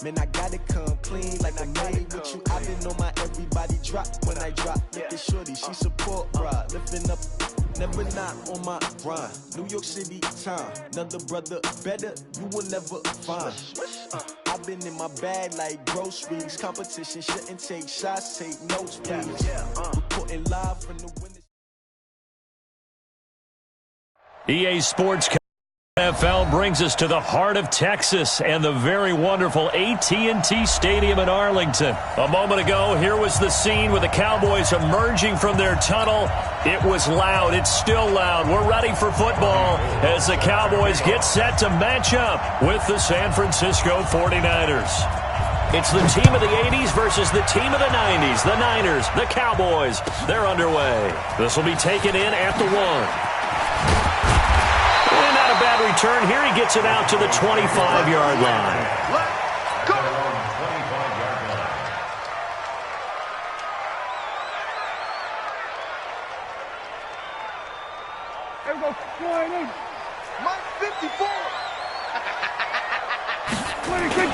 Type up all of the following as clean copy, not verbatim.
Man, I gotta come clean like I made with you. I've been on my everybody drop when I drop. Look at shorty, she support ride. Lifting up, never not on my grind. New York City time, another brother better, you will never find. I've been in my bag like groceries. Competition shouldn't take shots, take notes, please. Reporting live from the winners. EA Sports NFL brings us to the heart of Texas and the very wonderful AT&T Stadium in Arlington. A moment ago, here was the scene with the Cowboys emerging from their tunnel. It was loud. It's still loud. We're ready for football as the Cowboys get set to match up with the San Francisco 49ers. It's the team of the 80s versus the team of the 90s. The Niners, the Cowboys, they're underway. This will be taken in at the 1. And not a bad return here. He gets it out to the 25-yard line. Let's go! There we go. 20. Mike 54. 26.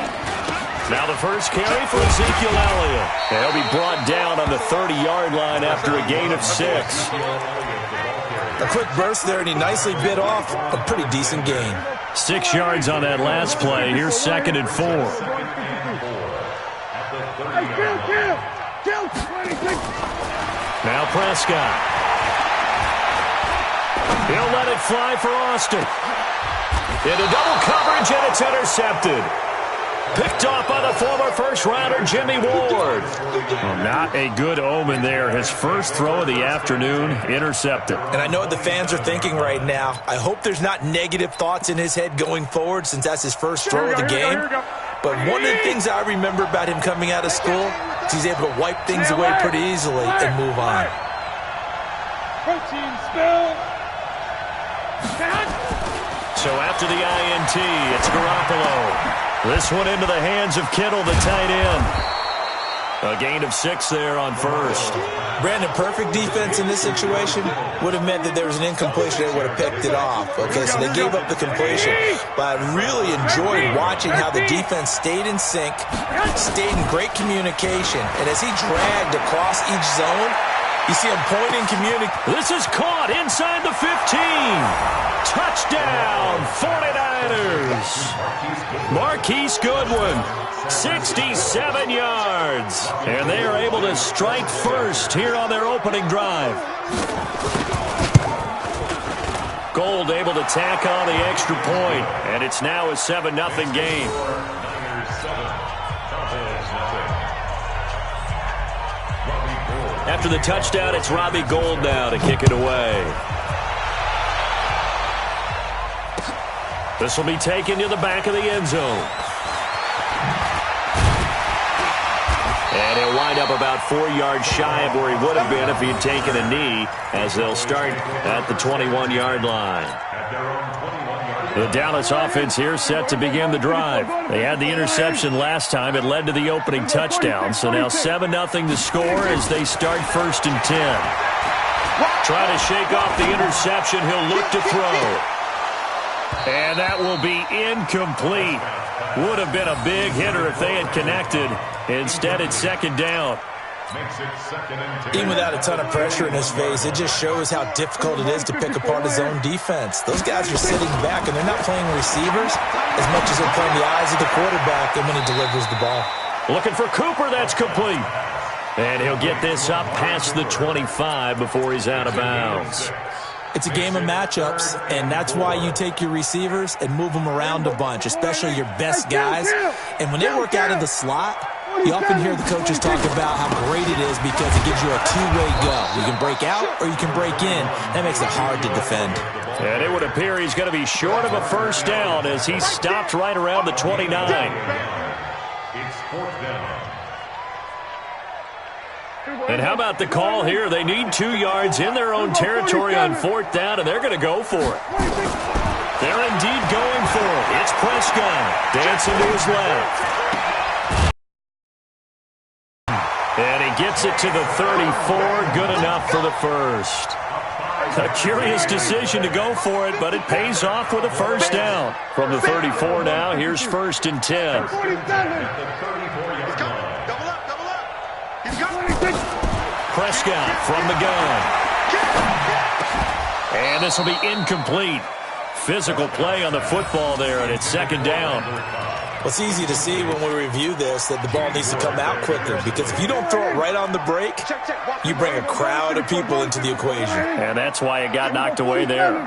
Now the first carry for Ezekiel Elliott. He'll be brought down on the 30-yard line after a gain of 6. A quick burst there, and he nicely bit off a pretty decent gain. 6 yards on that last play. Here's 2nd and 4. Now Prescott. He'll let it fly for Austin. Into double coverage, and it's intercepted. Picked off by the former first-rounder Jimmy Ward. Well, not a good omen there. His first throw of the afternoon, intercepted. And I know what the fans are thinking right now. I hope there's not negative thoughts in his head going forward since that's his first throw of the game. But one of the things I remember about him coming out of school is he's able to wipe things away pretty easily and move on. Protein spill. So after the INT, it's Garoppolo. This one into the hands of Kittle, the tight end. A gain of 6 there on first. Brandon, perfect defense in this situation would have meant that there was an incompletion. They would have picked it off. Okay, so they gave up the completion. But I really enjoyed watching how the defense stayed in sync, stayed in great communication. And as he dragged across each zone, you see him pointing, communicating. This is caught inside the 15. Touchdown, 49ers. Marquise Goodwin, 67 yards. And they are able to strike first here on their opening drive. Gold able to tack on the extra point, and it's now a 7-0 game. After the touchdown, it's Robbie Gould now to kick it away. This will be taken to the back of the end zone. And he'll wind up about 4 yards shy of where he would have been if he had taken a knee, as they'll start at the 21-yard line. The Dallas offense here set to begin the drive. They had the interception last time. It led to the opening touchdown. So now 7-0 to score as they start 1st and 10. Trying to shake off the interception. He'll look to throw. And that will be incomplete. Would have been a big hitter if they had connected. Instead, it's 2nd down. Even without a ton of pressure in his face, it just shows how difficult it is to pick apart his own defense. Those guys are sitting back, and they're not playing receivers as much as they're playing the eyes of the quarterback and when he delivers the ball. Looking for Cooper. That's complete. And he'll get this up past the 25 before he's out of bounds. It's a game of matchups, and that's why you take your receivers and move them around a bunch, especially your best guys. And when they work out of the slot, you often hear the coaches talk about how great it is because it gives you a two-way go. You can break out or you can break in. That makes it hard to defend. And it would appear he's going to be short of a first down as he stopped right around the 29. It's 4th down. And how about the call here? They need 2 yards in their own territory on 4th down, and they're going to go for it. They're indeed going for it. It's Prescott dancing to his left. And he gets it to the 34. Good enough for the first. A curious decision to go for it, but it pays off with a first down. From the 34 now, here's 1st and 10. Prescott from the gun. And this will be incomplete. Physical play on the football there, and it's 2nd down. Well, it's easy to see when we review this that the ball needs to come out quicker, because if you don't throw it right on the break, you bring a crowd of people into the equation. And that's why it got knocked away there.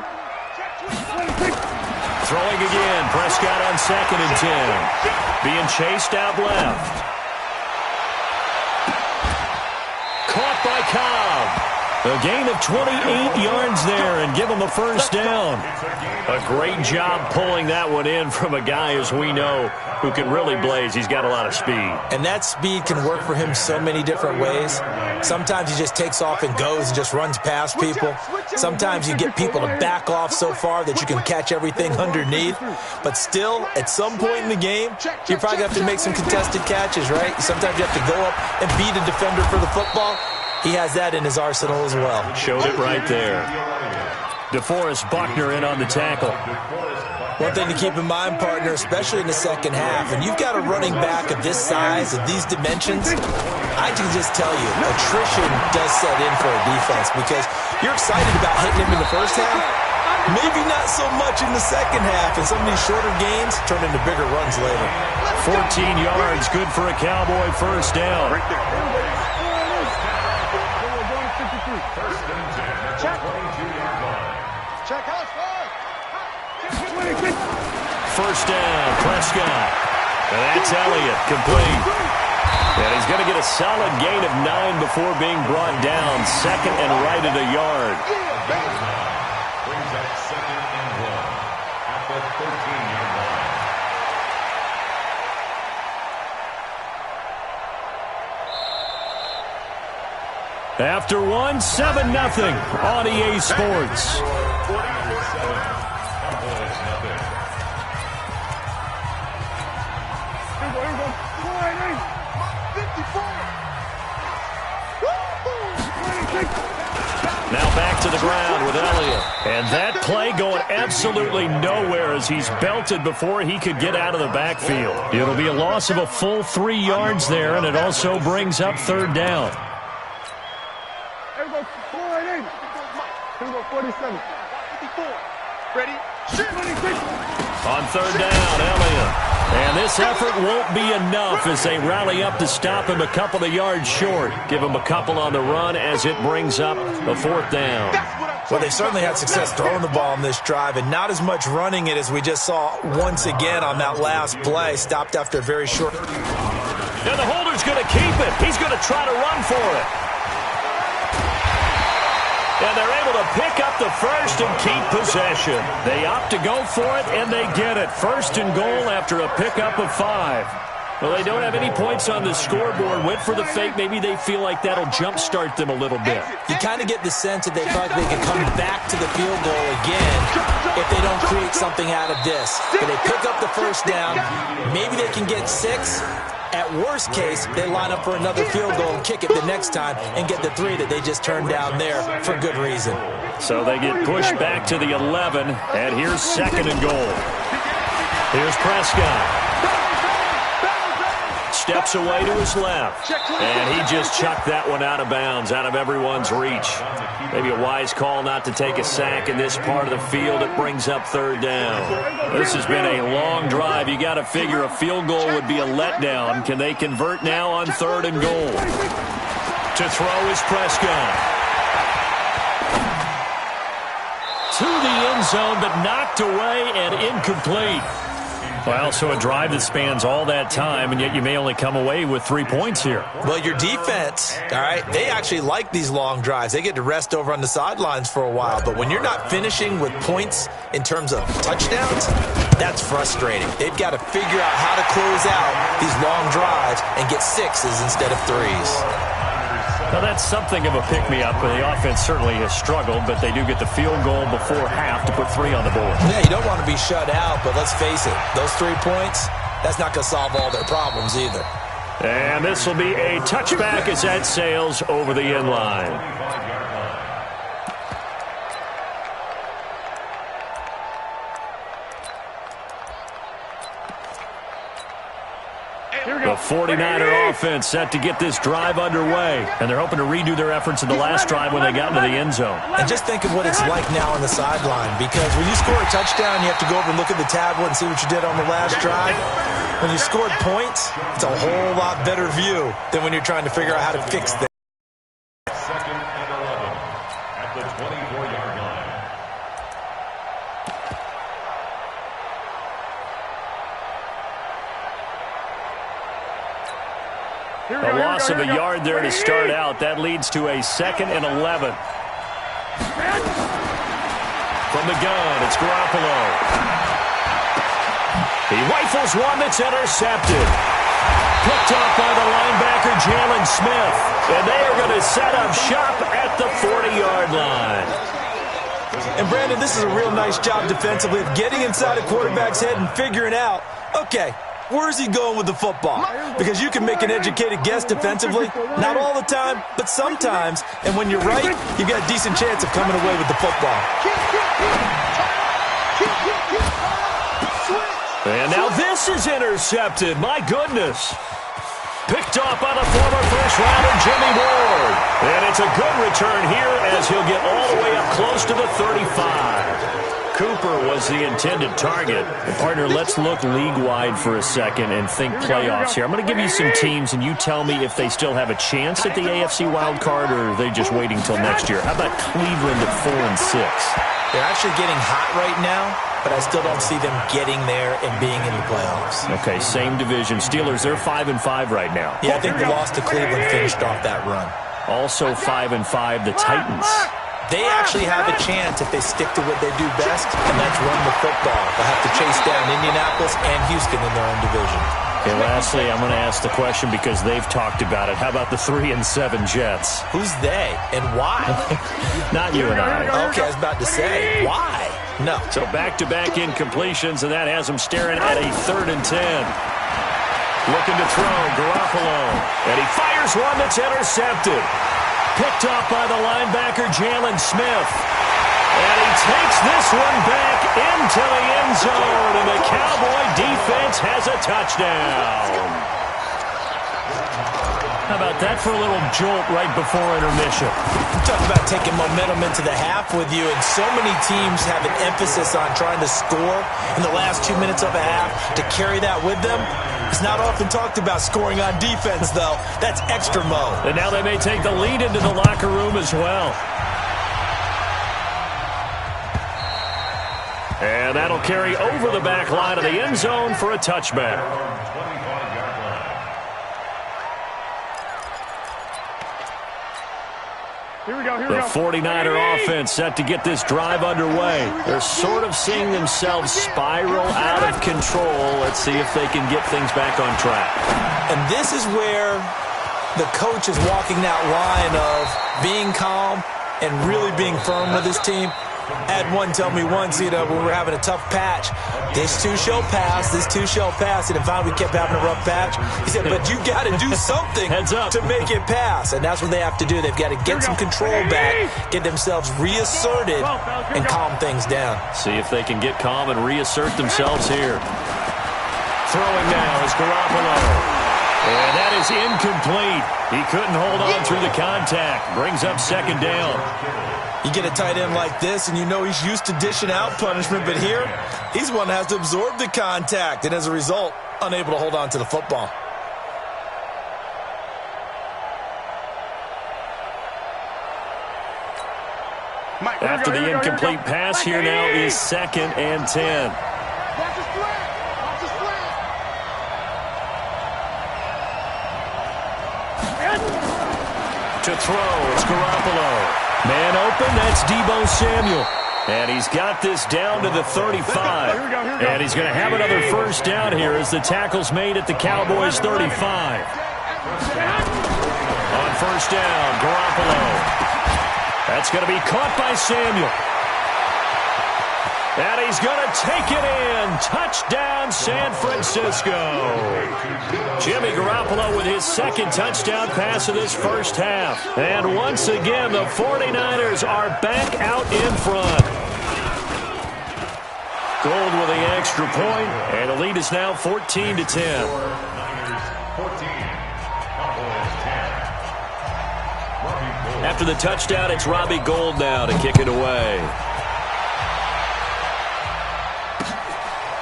Throwing again, Prescott on 2nd and 10. Being chased out left. Caught by Cobb. A gain of 28 yards there and give him a first down. A great job pulling that one in from a guy, as we know, who can really blaze. He's got a lot of speed. And that speed can work for him so many different ways. Sometimes he just takes off and goes and just runs past people. Sometimes you get people to back off so far that you can catch everything underneath. But still, at some point in the game, you probably have to make some contested catches, right? Sometimes you have to go up and beat a defender for the football. He has that in his arsenal as well. Showed it right there. DeForest Buckner in on the tackle. One thing to keep in mind, partner, especially in the second half, and you've got a running back of this size, of these dimensions, I can just tell you, attrition does set in for a defense, because you're excited about hitting him in the first half, maybe not so much in the second half, and some of these shorter gains turn into bigger runs later. 14 yards, good for a Cowboy first down. First down, Prescott. And that's Elliott, complete. And he's going to get a solid gain of 9 before being brought down. 2nd and right at a yard. Brings up 2nd and 1 at the 13-yard line. After one, 7-0 on EA Sports. Now back to the ground with Elliott. And that play going absolutely nowhere as he's belted before he could get out of the backfield. It'll be a loss of a full 3 yards there, and it also brings up 3rd down. Here we go, 4-8. Here we go, 47. 54. Ready? Shoot. 26. On 3rd down, Elliott. And this effort won't be enough as they rally up to stop him a couple of yards short. Give him a couple on the run as it brings up a 4th down. Well, they certainly had success throwing the ball on this drive, and not as much running it as we just saw once again on that last play. Stopped after a very short. And the holder's going to keep it. He's going to try to run for it. And they're able to pick up the first and keep possession. They opt to go for it, and they get it. 1st and goal after a pickup of 5. Well, they don't have any points on the scoreboard. Went for the fake. Maybe they feel like that'll jumpstart them a little bit. You kind of get the sense that they feel like they can come back to the field goal again if they don't create something out of this. But they pick up the first down. Maybe they can get 6. At worst case, they line up for another field goal and kick it the next time and get the 3 that they just turned down there for good reason. So they get pushed back to the 11, and here's 2nd and goal. Here's Prescott. Steps away to his left, and he just chucked that one out of bounds, out of everyone's reach. Maybe a wise call not to take a sack in this part of the field. It brings up 3rd down. This has been a long drive. You got to figure a field goal would be a letdown. Can they convert now on 3rd and goal? To throw is Prescott. To the end zone, but knocked away and incomplete. Well, so a drive that spans all that time, and yet you may only come away with 3 points here. Well, your defense, all right, they actually like these long drives. They get to rest over on the sidelines for a while. But when you're not finishing with points in terms of touchdowns, that's frustrating. They've got to figure out how to close out these long drives and get 6s instead of 3s. Now, that's something of a pick-me-up. The offense certainly has struggled, but they do get the field goal before half to put 3 on the board. Yeah, you don't want to be shut out, but let's face it, those 3 points, that's not going to solve all their problems either. And this will be a touchback as that sails over the end line. The 49er offense set to get this drive underway, and they're hoping to redo their efforts in the last drive when they got into the end zone. And just think of what it's like now on the sideline, because when you score a touchdown, you have to go over and look at the tablet and see what you did on the last drive. When you scored points, it's a whole lot better view than when you're trying to figure out how to fix things. Second and 11 at the 24-yard line. A loss of a yard there to start out. That leads to a 2nd and 11. From the gun, it's Garoppolo. He rifles one that's intercepted. Picked off by the linebacker, Jalen Smith. And they are going to set up shop at the 40-yard line. And, Brandon, this is a real nice job defensively of getting inside a quarterback's head and figuring out, okay, where's he going with the football? Because you can make an educated guess defensively. Not all the time, but sometimes. And when you're right, you've got a decent chance of coming away with the football. And now this is intercepted. My goodness. Picked off by the former first-rounder, Jimmy Ward. And it's a good return here as he'll get all the way up close to the 35. Cooper was the intended target. And partner, let's look league-wide for a second and think playoffs here. I'm going to give you some teams, and you tell me if they still have a chance at the AFC wild card, or are they just waiting till next year? How about Cleveland at 4-6? They're actually getting hot right now, but I still don't see them getting there and being in the playoffs. Okay, same division. Steelers, they're 5-5 right now. Yeah, I think the loss to Cleveland finished off that run. Also 5-5, the Titans. They actually have a chance if they stick to what they do best, and that's run the football. They'll have to chase down Indianapolis and Houston in their own division. Okay, lastly, I'm going to ask the question because they've talked about it. How about the 3-7 Jets? Who's they and why? Not you and I. Okay, I was about to say, why? No. So back-to-back incompletions, and that has them staring at a 3rd and 10. Looking to throw, Garoppolo. And he fires one that's intercepted. Picked off by the linebacker, Jalen Smith. And he takes this one back into the end zone, and the Cowboy defense has a touchdown. How about that for a little jolt right before intermission? Talk about taking momentum into the half with you, and so many teams have an emphasis on trying to score in the last 2 minutes of a half. To carry that with them, it's not often talked about scoring on defense, though. That's extra mo. And now they may take the lead into the locker room as well. And that'll carry over the back line of the end zone for a touchback. The 49er offense set to get this drive underway. They're sort of seeing themselves spiral out of control. Let's see if they can get things back on track. And this is where the coach is walking that line of being calm and really being firm with his team. I had one tell me once, when we were having a tough patch, this too shall pass, this too shall pass. And finally we kept having a rough patch. He said, but you got to do something to make it pass. And that's what they have to do. They've got to get some control back, get themselves reasserted, and calm things down. See if they can get calm and reassert themselves here. Throwing now is Garoppolo. And that is incomplete. He couldn't hold on through the contact. Brings up 2nd down. You get a tight end like this, and you know he's used to dishing out punishment, but here, he's one that has to absorb the contact, and as a result, unable to hold on to the football. After the incomplete pass, here now is 2nd and 10. To throw, it's Garoppolo. Man open, that's Deebo Samuel. And he's got this down to the 35. And he's going to have another first down here as the tackle's made at the Cowboys' 35. On first down, Garoppolo. That's going to be caught by Samuel. And he's going to take it in. Touchdown, San Francisco. Jimmy Garoppolo with his 2nd touchdown pass of this first half. And once again, the 49ers are back out in front. Gold with the extra point, and the lead is now 14-10. After the touchdown, it's Robbie Gould now to kick it away.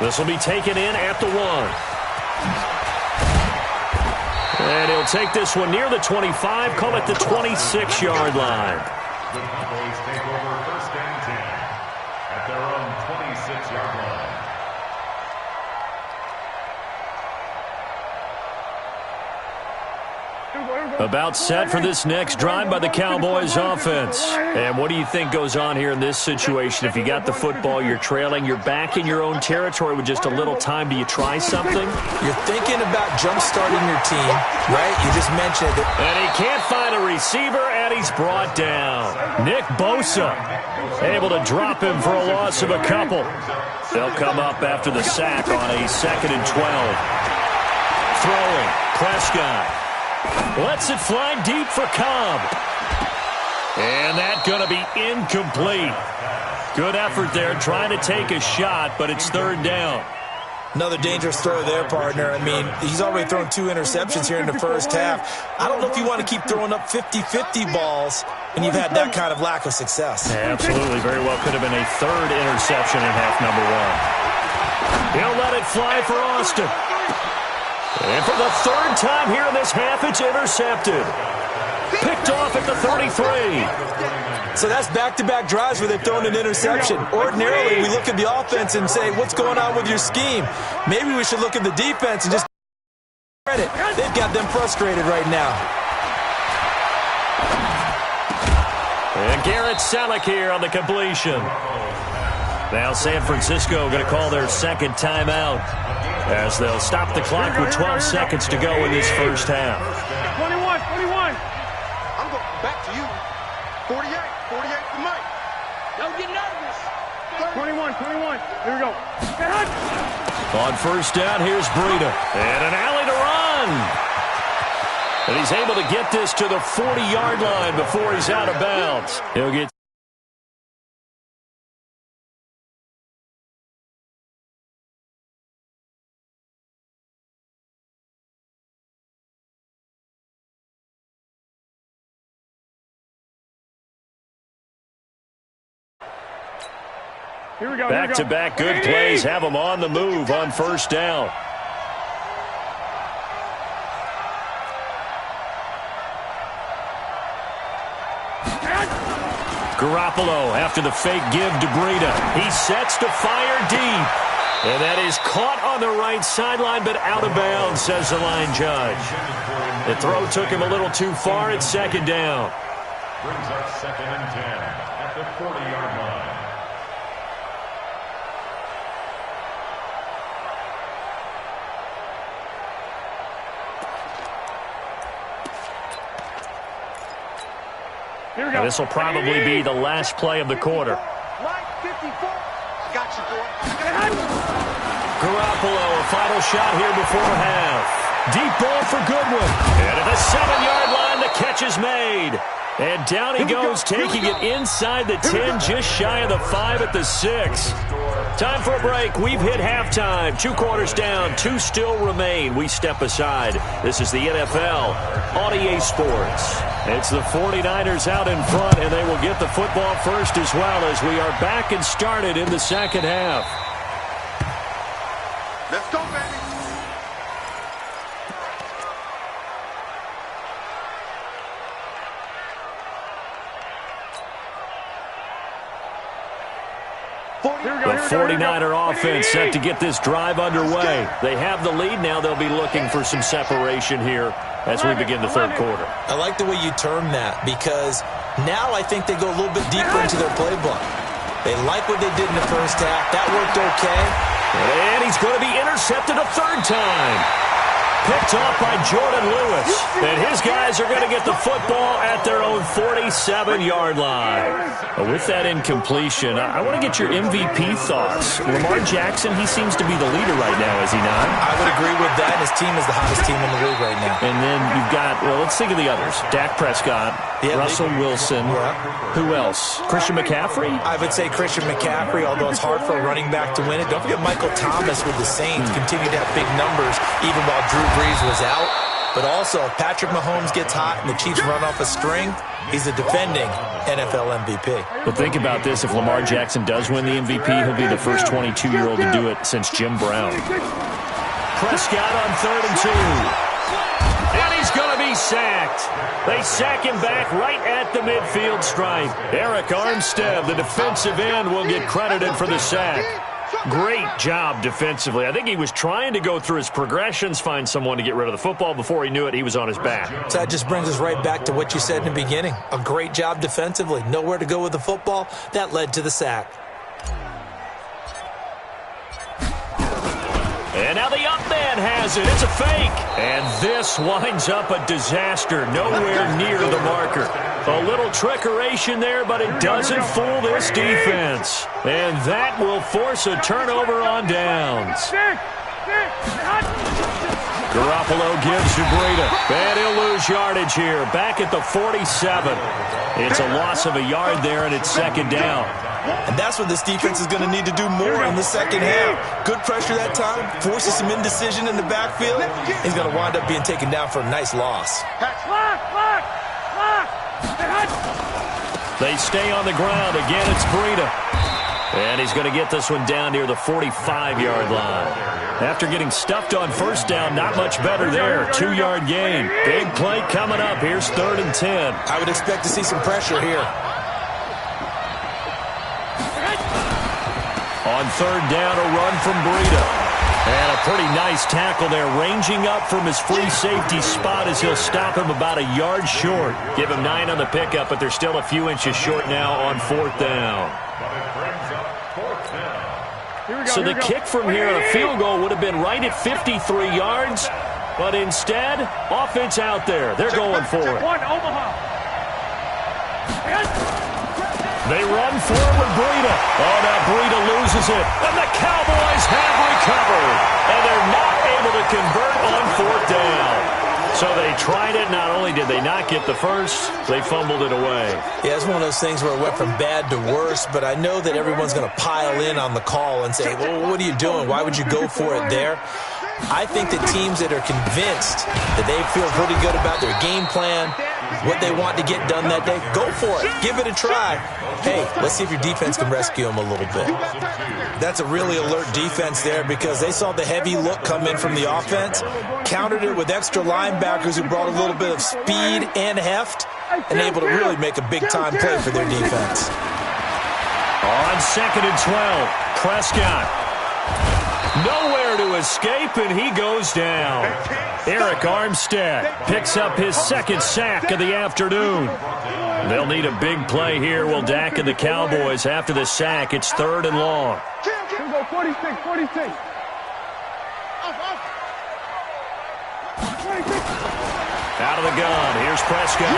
This will be taken in at the 1. And he'll take this one near the 25, call it the 26-yard line. The Cowboys take over 1st and 10 at their own 26-yard line. About set for this next drive by the Cowboys offense. And what do you think goes on here in this situation? If you got the football, you're trailing, you're back in your own territory with just a little time. Do you try something? You're thinking about jump-starting your team, right? You just mentioned it. And he can't find a receiver, and he's brought down. Nick Bosa able to drop him for a loss of a couple. They'll come up after the sack on a 2nd and 12. Throwing, Prescott. Lets it fly deep for Cobb. And that's going to be incomplete. Good effort there trying to take a shot, but it's 3rd down. Another dangerous throw there, partner. I mean, he's already thrown 2 interceptions here in the first half. I don't know if you want to keep throwing up 50-50 balls when you've had that kind of lack of success. Absolutely. Very well could have been a 3rd interception in half number 1. He'll let it fly for Austin. And for the 3rd time here in this half, it's intercepted. Picked off at the 33. So that's back-to-back drives where they've thrown an interception. Ordinarily, we look at the offense and say, what's going on with your scheme? Maybe we should look at the defense and just credit. They've got them frustrated right now. And Garrett Selleck here on the completion. Now San Francisco going to call their 2nd timeout as they'll stop the clock with 12 seconds to go in this first half. 21. I'm going back to you. 48 for Mike. Don't get nervous. 21. Here we go. On 1st down, here's Breida. And an alley to run. And he's able to get this to the 40-yard line before he's out of bounds. He'll get Here we go. back-to-back good plays have them on the move on 1st down. Garoppolo after the fake give to Breida. He sets to fire deep. And that is caught on the right sideline, but out of bounds, says the line judge. The throw took him a little too far. It's 2nd down. Brings up 2nd and 10 at the 40-yard line. And this will probably be the last play of the quarter. Right 54. Got you, boy. Garoppolo, a final shot here before half. Deep ball for Goodwin. And at the 7-yard line, the catch is made. And down he goes, taking it inside the 10, just shy of the 5 at the 6. Time for a break. We've hit halftime. 2 quarters down, 2 still remain. We step aside. This is the NFL on EA Sports. It's the 49ers out in front, and they will get the football first as well as we are back and started in the 2nd half. Let's go, baby. The 49er offense set to get this drive underway. They have the lead now. They'll be looking for some separation here as we begin the 3rd quarter. I like the way you term that because now I think they go a little bit deeper into their playbook. They like what they did in the first half. That worked okay. And he's going to be intercepted a 3rd time. Picked off by Jordan Lewis. And his guys are going to get the football at their own 47-yard line. With that incompletion, I want to get your MVP thoughts. Lamar Jackson, he seems to be the leader right now, is he not? I would agree with that. His team is the hottest team in the league right now. And then you've got, well, let's think of the others. Dak Prescott, Russell Wilson. Who else? Christian McCaffrey? I would say Christian McCaffrey, although it's hard for a running back to win it. Don't forget Michael Thomas with the Saints continued to have big numbers even while Drew Brees was out. But also, if Patrick Mahomes gets hot and the Chiefs run off a string, he's a defending NFL MVP. But think about this. If Lamar Jackson does win the MVP, he'll be the first 22-year-old to do it since Jim Brown. Prescott on 3rd and 2. And he's going to be sacked. They sack him back right at the midfield stripe. Eric Armstead, the defensive end, will get credited for the sack. Great job defensively. I think he was trying to go through his progressions, find someone to get rid of the football. Before he knew it, he was on his back. So that just brings us right back to what you said in the beginning. A great job defensively. Nowhere to go with the football. That led to the sack. And now the up man has it. It's a fake. And this winds up a disaster. Nowhere near the marker. A little trickeration there, but it doesn't fool this defense. And that will force a turnover on downs. Garoppolo gives to Breida. And he'll lose yardage here. Back at the 47. It's a loss of a yard there, and it's 2nd down. And that's what this defense is going to need to do more in the second half. Good pressure that time, forces some indecision in the backfield. He's going to wind up being taken down for a nice loss. They stay on the ground. Again, it's Breida. And he's going to get this one down near the 45-yard line. After getting stuffed on 1st down, not much better there. 2-yard gain. Big play coming up. Here's 3rd and 10. I would expect to see some pressure here. On 3rd down, a run from Breida. And a pretty nice tackle there, ranging up from his free safety spot as he'll stop him about a yard short. Give him 9 on the pickup, but they're still a few inches short now on 4th down. So the kick from here, a field goal, would have been right at 53 yards. But instead, offense out there. They're going for it. They run forward, Breida. Oh, now Breida loses it. And the Cowboys have recovered. And they're not able to convert on 4th down. So they tried it. Not only did they not get the first, they fumbled it away. Yeah, it's one of those things where it went from bad to worse, but I know that everyone's going to pile in on the call and say, well, what are you doing? Why would you go for it there? I think that teams that are convinced that they feel pretty good about their game plan, what they want to get done that day, go for it. Give it a try. Hey, let's see if your defense can rescue them a little bit. That's a really alert defense there because they saw the heavy look come in from the offense, countered it with extra linebackers who brought a little bit of speed and heft, and able to really make a big-time play for their defense. On 2nd and 12, Prescott. Nowhere to escape, and he goes down. Eric Armstead picks up his 2nd sack of the afternoon. They'll need a big play here, will Dak and the Cowboys. After the sack, it's 3rd and long. 46. Out of the gun, here's Prescott.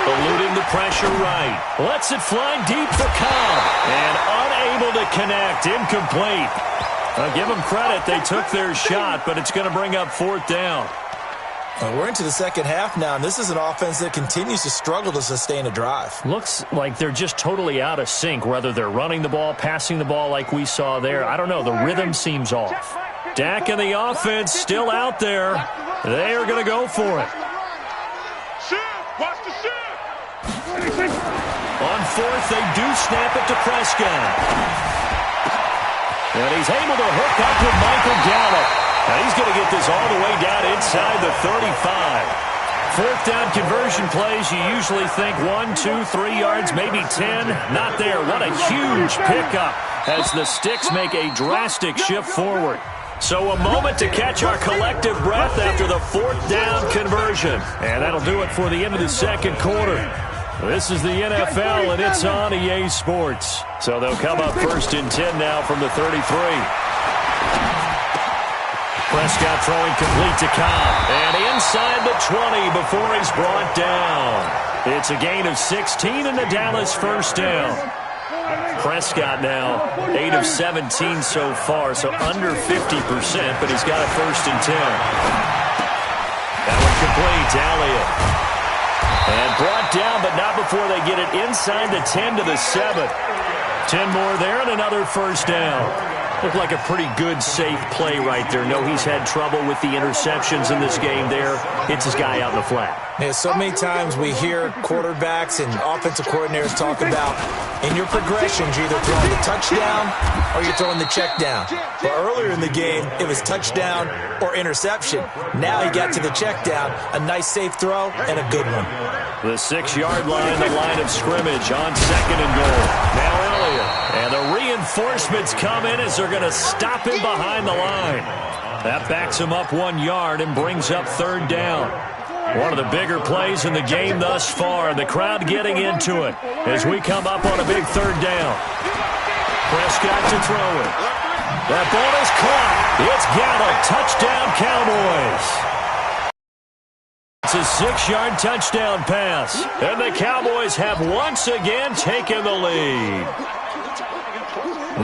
Eluding the pressure right. Lets it fly deep for Cobb. And unable to connect, incomplete. I'll give them credit. They took their shot, but it's going to bring up 4th down. We're into the second half now, and this is an offense that continues to struggle to sustain a drive. Looks like they're just totally out of sync, whether they're running the ball, passing the ball like we saw there. I don't know. The rhythm seems off. Dak and the offense still out there. They are going to go for it. On 4th, they do snap it to Prescott. And he's able to hook up with Michael Gallup. Now he's going to get this all the way down inside the 35. 4th down conversion plays, you usually think 1, 2, 3 yards, maybe 10. Not there. What a huge pickup as the Sticks make a drastic shift forward. So a moment to catch our collective breath after the 4th down conversion. And that'll do it for the end of the second quarter. This is the NFL, and it's on EA Sports. So they'll come up 1st and 10 now from the 33. Prescott throwing complete to Cobb. And inside the 20 before he's brought down. It's a gain of 16 in the Dallas 1st down. Prescott now 8 of 17 so far, so under 50%, but he's got a 1st and 10. That one complete to Elliott. And brought down, but not before they get it inside the 10 to the 7. 10 more there and another 1st down. Looked like a pretty good, safe play right there. No, he's had trouble with the interceptions in this game there. Hits his guy out in the flat. Yeah, so many times we hear quarterbacks and offensive coordinators talk about in your progressions, you're either throwing the touchdown or you're throwing the check down. But earlier in the game, it was touchdown or interception. Now he got to the check down, a nice safe throw, and a good one. The 6-yard line, the line of scrimmage on 2nd and goal. Now Elliott. And the reinforcements come in as they're going to stop him behind the line. That backs him up 1 yard and brings up 3rd down. One of the bigger plays in the game thus far. The crowd getting into it as we come up on a big 3rd down. Prescott to throw it. That ball is caught. It's Gallup. Touchdown, Cowboys. It's a 6-yard touchdown pass. And the Cowboys have once again taken the lead.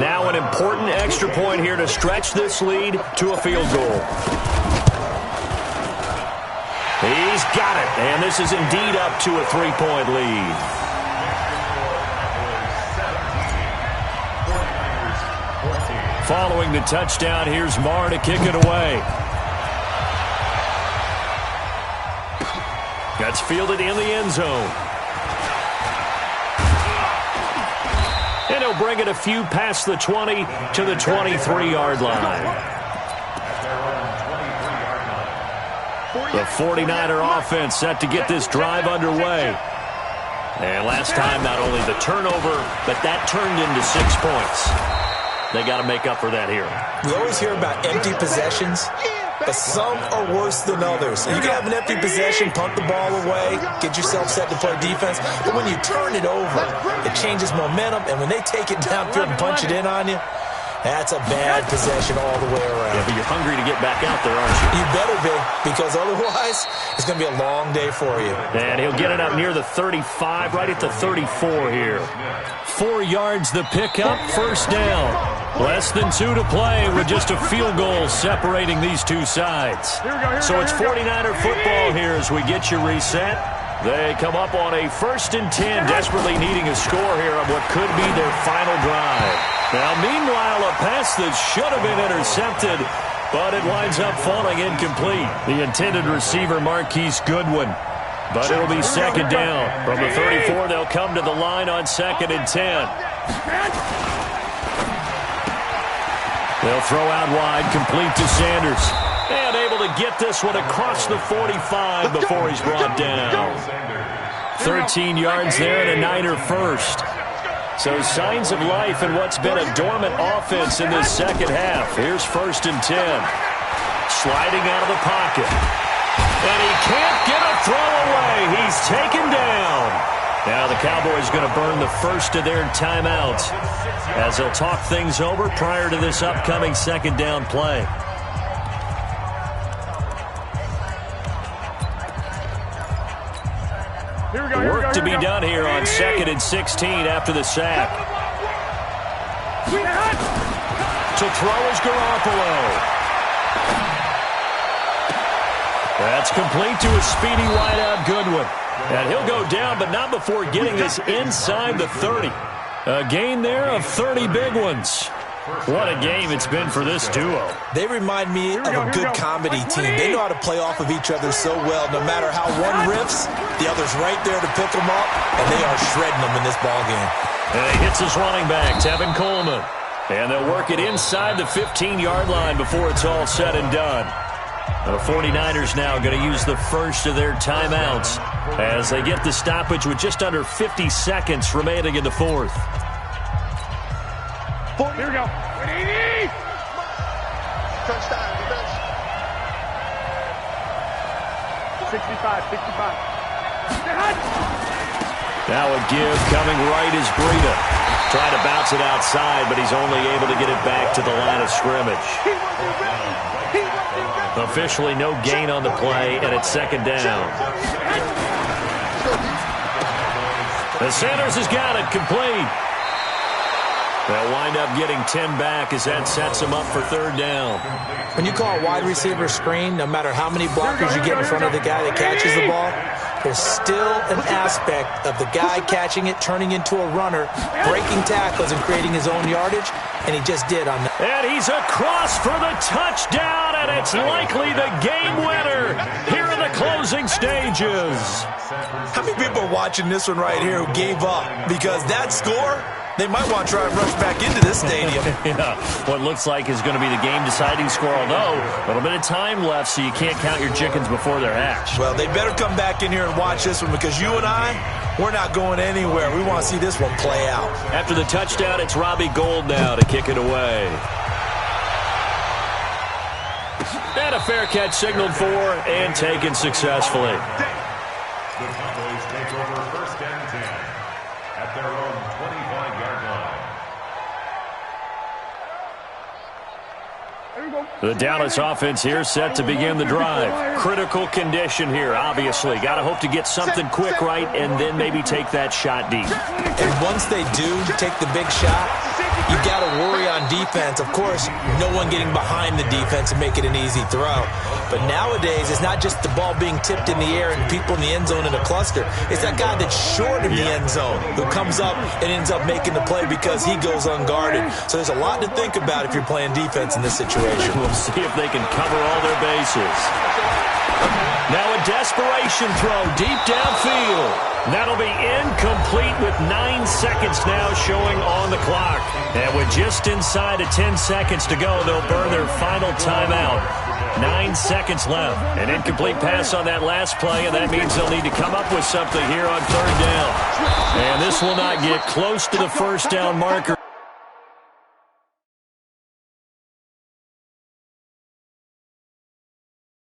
Now an important extra point here to stretch this lead to a field goal. He's got it. And this is indeed up to a 3-point lead. Following the touchdown, here's Marr to kick it away. That's fielded in the end zone. And he'll bring it a few past the 20 to the 23-yard line. The 49er offense set to get this drive underway. And last time, not only the turnover, but that turned into 6 points. They got to make up for that here. We always hear about empty possessions, but some are worse than others. You can have an empty possession, punt the ball away, get yourself set to play defense, but when you turn it over, it changes momentum, and when they take it downfield and punch it in on you, that's a bad possession all the way around. Yeah, but you're hungry to get back out there, aren't you? You better be, because otherwise it's going to be a long day for you. And he'll get it up near the 35, right at the 34 here. 4 yards the pickup, 1st down. Less than 2 to play with just a field goal separating these two sides. So it's 49er football here as we get you reset. They come up on a 1st and 10, desperately needing a score here on what could be their final drive. Now, meanwhile, a pass that should have been intercepted, but it winds up falling incomplete. The intended receiver, Marquise Goodwin. But it'll be 2nd down. From the 34, they'll come to the line on 2nd and 10. They'll throw out wide, complete to Sanders. And able to get this one across the 45 before he's brought down. 13 yards there and a Niner first. So signs of life in what's been a dormant offense in this second half. Here's 1st and 10. Sliding out of the pocket. And he can't get a throw away. He's taken down. Now the Cowboys going to burn the first of their timeouts as they'll talk things over prior to this upcoming 2nd down play. Work to be done here on 2nd and 16 after the sack. To throw is Garoppolo. That's complete to a speedy wideout Goodwin. And he'll go down, but not before getting this inside the 30. A gain there of 30 big ones. What a game it's been for this duo. They remind me of a good comedy team. They know how to play off of each other so well. No matter how one riffs, the other's right there to pick them up, and they are shredding them in this ballgame. And he hits his running back, Tevin Coleman. And they'll work it inside the 15-yard line before it's all said and done. The 49ers now going to use the first of their timeouts as they get the stoppage with just under 50 seconds remaining in the 4th. Here we go. Touchdown, defense. 65. Now a give coming right is Breida. Trying to bounce it outside, but he's only able to get it back to the line of scrimmage. Officially no gain on the play, and it's 2nd down. The Sanders has got it complete. They'll wind up getting 10 back as that sets them up for third down. When you call a wide receiver screen, no matter how many blockers you get in front of the guy that catches the ball, there's still an aspect of the guy catching it, turning into a runner, breaking tackles and creating his own yardage, and he just did on that. And he's across for the touchdown, and it's likely the game winner here in the closing stages. How many people are watching this one right here who gave up? Because that score, they might want to try and rush back into this stadium. Yeah, what looks like is going to be the game-deciding score, although a little bit of time left, so you can't count your chickens before they're hatched. Well, they better come back in here and watch this one, because you and I, we're not going anywhere. We want to see this one play out. After the touchdown, it's Robbie Gould now to kick it away. And a fair catch signaled for and taken successfully. The Cowboys take over first and 10 at their own 25-yard line. The Dallas offense here set to begin the drive. Critical condition here, obviously. Got to hope to get something quick right and then maybe take that shot deep. And once they do take the big shot, you got to worry on defense. Of course, no one getting behind the defense and make it an easy throw. But nowadays, it's not just the ball being tipped in the air and people in the end zone in a cluster. It's that guy that's short of the end zone who comes up and ends up making the play because he goes unguarded. So there's a lot to think about if you're playing defense in this situation. We'll see if they can cover all their bases. Now a desperation throw deep downfield. That'll be incomplete with 9 seconds now showing on the clock. And with just inside of 10 seconds to go, they'll burn their final timeout. 9 seconds left. An incomplete pass on that last play, and that means they'll need to come up with something here on third down. And this will not get close to the first down marker